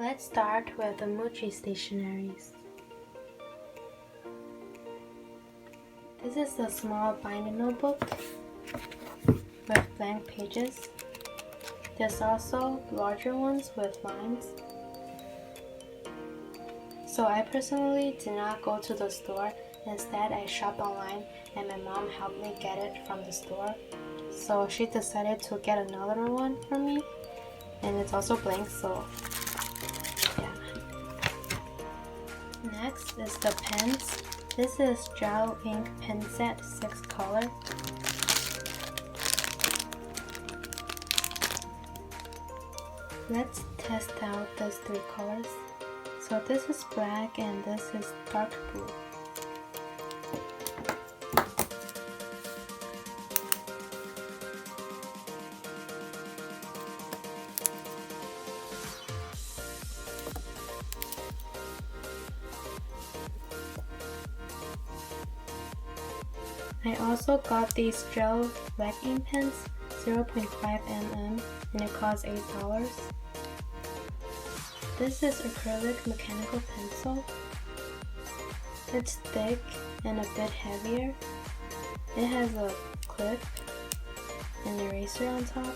Let's start with the Muji stationeries. This is a small binder notebook with blank pages. There's also larger ones with lines. So I personally did not go to the store. Instead, I shopped online and my mom helped me get it from the store. So she decided to get another one for me, and it's also blank, so yeah. Next is the pens. This is gel ink pen set 6 color. Let's test out those 3 colors. So this is black and this is dark blue. I also got these gel black ink pens, 0.5 mm, and it costs $8. This is acrylic mechanical pencil. It's thick and a bit heavier. It has a clip and eraser on top.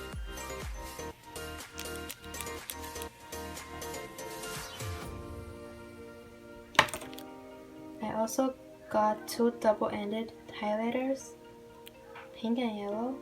I also got 2 double-ended highlighters, pink and yellow.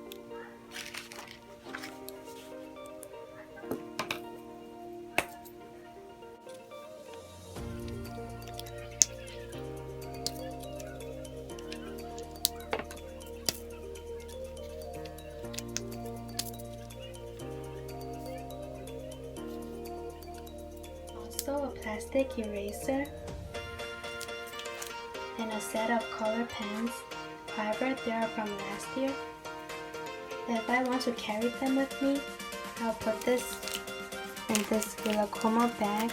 Also a plastic eraser and a set of color pens. However, they are from last year. If I want to carry them with me, I'll put this in this glaucoma bag,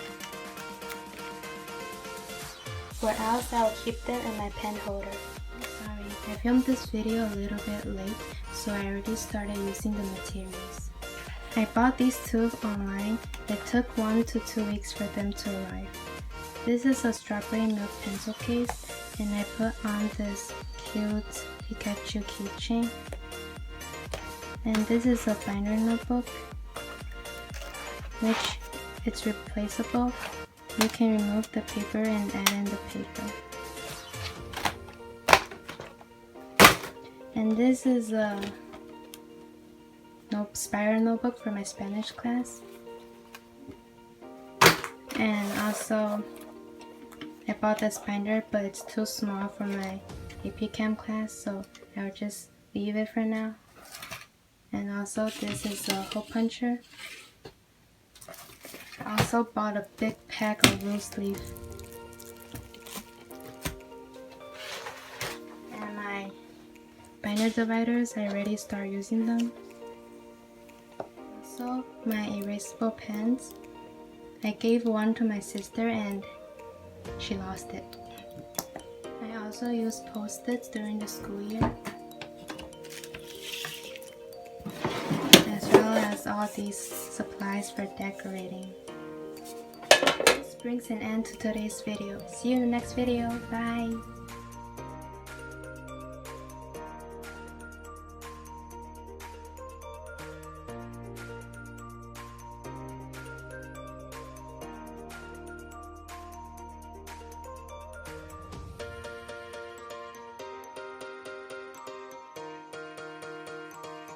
or else I'll keep them in my pen holder. Sorry, I filmed this video a little bit late, so I already started using the materials. I bought these tubes online. It took 1 to 2 weeks for them to arrive. This is a strawberry milk pencil case, and I put on this cute Pikachu keychain. And this is a binder notebook, which it's replaceable. You can remove the paper and add in the paper. And this is a spiral notebook for my Spanish class. And also I bought this binder, but it's too small for my AP Chem class, so I'll just leave it for now. And also this is a hole puncher. I also bought a big pack of loose leaf. And my binder dividers, I already started using them. Also my erasable pens. I gave one to my sister and she lost it. I also use Post-its during the school year, as well as all these supplies for decorating. This brings an end to today's video. See you in the next video. Bye!